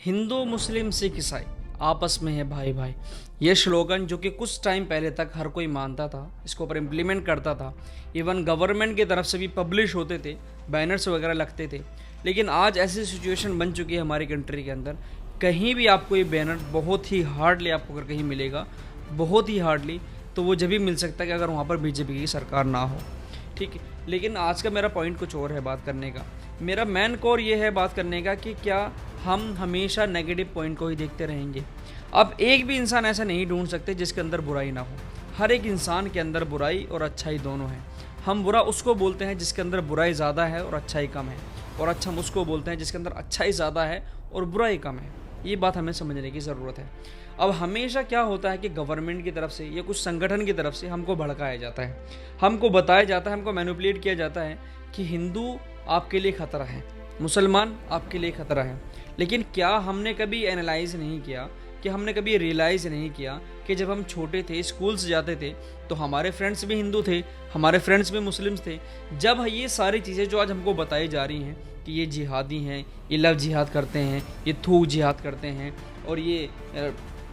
हिंदू मुस्लिम सिख ईसाई आपस में है भाई भाई। ये स्लोगन जो कि कुछ टाइम पहले तक हर कोई मानता था, इसके ऊपर इम्प्लीमेंट करता था, इवन गवर्नमेंट की तरफ से भी पब्लिश होते थे, बैनर्स वगैरह लगते थे। लेकिन आज ऐसी सिचुएशन बन चुकी है हमारी कंट्री के अंदर, कहीं भी आपको ये बैनर बहुत ही हार्डली आपको अगर कहीं मिलेगा, बहुत ही हार्डली, तो वो जब भी मिल सकता है कि अगर वहाँ पर बीजेपी की सरकार ना हो। ठीक है, लेकिन आज का मेरा पॉइंट कुछ और है बात करने का। मेरा मेन कोर ये है बात करने का कि क्या हम हमेशा नेगेटिव पॉइंट को ही देखते रहेंगे। अब एक भी इंसान ऐसा नहीं ढूंढ सकते जिसके अंदर बुराई ना हो। हर एक इंसान के अंदर बुराई और अच्छाई दोनों है। हम बुरा उसको बोलते हैं जिसके अंदर बुराई ज़्यादा है और अच्छाई कम है, और अच्छा हम उसको बोलते हैं जिसके अंदर अच्छाई ज़्यादा है और बुराई कम है। ये बात हमें समझने की ज़रूरत है। अब हमेशा क्या होता है कि गवर्नमेंट की तरफ से या कुछ संगठन की तरफ से हमको भड़काया जाता है, हमको बताया जाता है, हमको मैनिपुलेट किया जाता है कि हिंदू आपके लिए खतरा है, मुसलमान आपके लिए खतरा है। लेकिन क्या हमने कभी एनालाइज नहीं किया, कि हमने कभी रियलाइज़ नहीं किया कि जब हम छोटे थे, स्कूल से जाते थे, तो हमारे फ्रेंड्स भी हिंदू थे, हमारे फ्रेंड्स भी मुस्लिम्स थे। जब ये सारी चीज़ें जो आज हमको बताई जा रही हैं कि ये जिहादी हैं, ये लव जिहाद करते हैं, ये थूक जिहाद करते हैं, और ये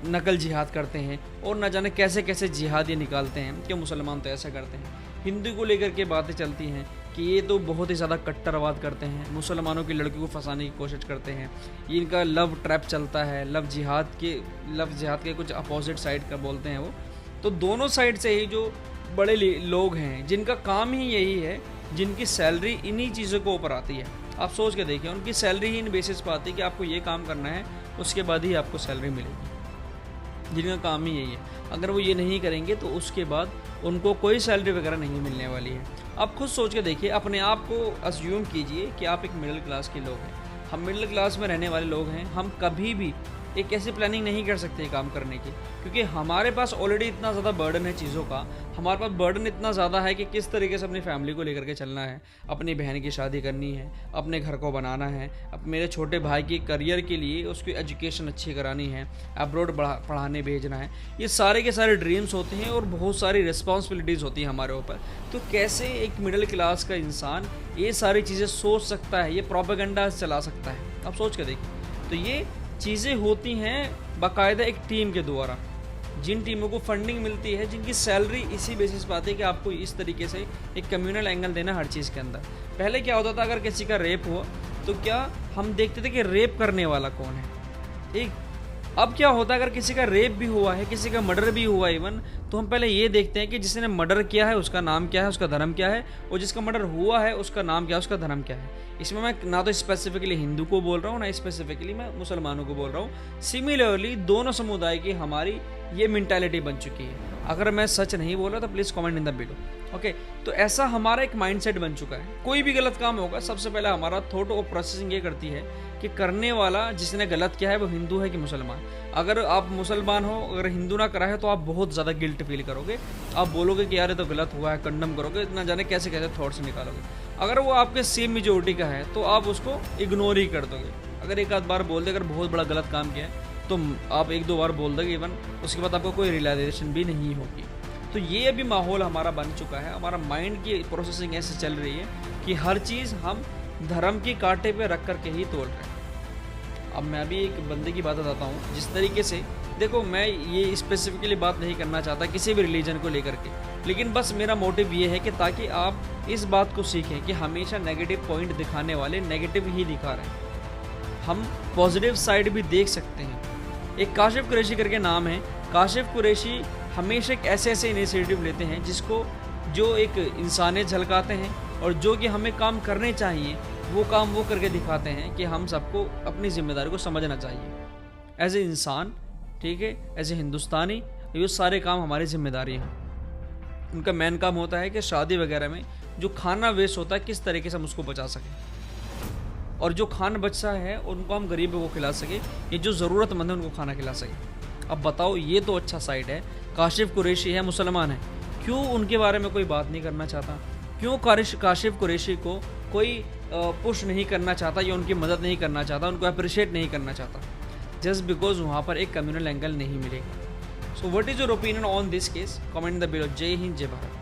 नकल जिहाद करते हैं, और न जाने कैसे कैसे जिहाद ये निकालते हैं कि मुसलमान तो ऐसा करते हैं, हिंदू को लेकर के बातें चलती हैं कि ये तो बहुत ही ज़्यादा कट्टरवाद करते हैं, मुसलमानों की लड़कियों को फंसाने की कोशिश करते हैं, ये इनका लव ट्रैप चलता है, लव जिहाद के कुछ अपोजिट साइड का बोलते हैं वो। तो दोनों साइड से ही जो बड़े लोग हैं जिनका काम ही यही है, जिनकी सैलरी इन्हीं चीज़ों को ऊपर आती है। आप सोच के देखिए, उनकी सैलरी ही इन बेसिस पर आती है कि आपको ये काम करना है, उसके बाद ही आपको सैलरी मिलेगी। जिनका काम ही यही है, अगर वो ये नहीं करेंगे तो उसके बाद उनको कोई सैलरी वगैरह नहीं मिलने वाली है। आप खुद सोच के देखिए, अपने आप को अज्यूम कीजिए कि आप एक मिडिल क्लास के लोग हैं, हम मिडिल क्लास में रहने वाले लोग हैं। हम कभी भी एक ऐसी प्लानिंग नहीं कर सकते काम करने की, क्योंकि हमारे पास ऑलरेडी इतना ज़्यादा बर्डन है चीज़ों का, हमारे पास बर्डन इतना ज़्यादा है कि किस तरीके से अपनी फैमिली को लेकर के चलना है, अपनी बहन की शादी करनी है, अपने घर को बनाना है, अब मेरे छोटे भाई की करियर के लिए उसकी एजुकेशन अच्छी करानी है, अब्रॉड पढ़ाने भेजना है। ये सारे के सारे ड्रीम्स होते हैं और बहुत सारी रिस्पॉन्सिबिलिटीज़ होती हैं हमारे ऊपर। तो कैसे एक मिडिल क्लास का इंसान ये सारी चीज़ें सोच सकता है, ये प्रोपेगेंडा चला सकता है? आप सोच के देखिए। तो ये चीज़ें होती हैं बाकायदा एक टीम के द्वारा, जिन टीमों को फंडिंग मिलती है, जिनकी सैलरी इसी बेसिस पर आती है कि आपको इस तरीके से एक कम्युनल एंगल देना हर चीज़ के अंदर। पहले क्या होता था, अगर किसी का रेप हुआ तो क्या हम देखते थे कि रेप करने वाला कौन है, ठीक। अब क्या होता है, अगर किसी का रेप भी हुआ है, किसी का मर्डर भी हुआ इवन, तो हम पहले ये देखते हैं कि जिसने मर्डर किया है उसका नाम क्या है, उसका धर्म क्या है, और जिसका मर्डर हुआ है उसका नाम क्या है, उसका धर्म क्या है। इसमें मैं ना तो स्पेसिफिकली हिंदू को बोल रहा हूँ, ना स्पेसिफिकली मैं मुसलमानों को बोल रहा हूँ। सिमिलरली दोनों समुदाय की हमारी ये मेंटालिटी बन चुकी है। अगर मैं सच नहीं बोल रहा तो please comment in the below, okay. तो ऐसा हमारा एक माइंडसेट बन चुका है। कोई भी गलत काम होगा, सबसे पहले हमारा थॉट और प्रोसेसिंग ये करती है कि करने वाला जिसने गलत किया है वो हिंदू है कि मुसलमान। अगर आप मुसलमान हो, अगर हिंदू ना करा है, तो आप बहुत ज़्यादा गिल्ट फील करोगे, आप बोलोगे कि यार ये तो गलत हुआ है, कंडम करोगे, ना जाने कैसे कैसे थॉट्स निकालोगे। अगर वो आपके सेम मेजोरिटी का है तो आप उसको इग्नोर ही कर दोगे। अगर एक आध बार बोल दे, अगर बहुत बड़ा गलत काम किया है तो आप एक दो बार बोल दोगे, इवन उसके बाद आपको कोई रियलाइजेशन भी नहीं होगी। तो ये अभी माहौल हमारा बन चुका है, हमारा माइंड की प्रोसेसिंग ऐसे चल रही है कि हर चीज़ हम धर्म की कांटे पे रख करके ही तोड़ रहे हैं। अब मैं अभी एक बंदे की बात बताता हूँ, जिस तरीके से, देखो मैं ये स्पेसिफिकली बात नहीं करना चाहता किसी भी रिलीजन को लेकर के, लेकिन बस मेरा मोटिव ये है कि ताकि आप इस बात को सीखें कि हमेशा नेगेटिव पॉइंट दिखाने वाले नेगेटिव ही दिखा रहे हैं, हम पॉजिटिव साइड भी देख सकते हैं। एक काशिफ कुरैशी करके नाम है, काशिफ कुरैशी हमेशा एक ऐसे इनिशिएटिव लेते हैं जिसको जो एक इंसानियत झलकाते हैं, और जो कि हमें काम करने चाहिए वो काम वो करके दिखाते हैं कि हम सबको अपनी जिम्मेदारी को समझना चाहिए एज ए इंसान, ठीक है, एज ए हिंदुस्तानी। ये सारे काम हमारी जिम्मेदारी हैं। उनका मेन काम होता है कि शादी वगैरह में जो खाना वेस्ट होता है किस तरीके से हम उसको बचा सकें, और जो खाना बचा है उनको हम गरीबों को खिला सके, ये जो ज़रूरतमंद है उनको खाना खिला सके। अब बताओ, ये तो अच्छा साइड है। काशिफ कुरैशी है, मुसलमान है, क्यों उनके बारे में कोई बात नहीं करना चाहता? क्यों काशिफ कुरैशी को कोई पुश नहीं करना चाहता या उनकी मदद नहीं करना चाहता, उनको अप्रिशिएट नहीं करना चाहता? जस्ट बिकॉज वहाँ पर एक कम्युनल एंगल नहीं मिलेगा। So what is your opinion on this case? Comment in the below. जय हिंद, जय भारत।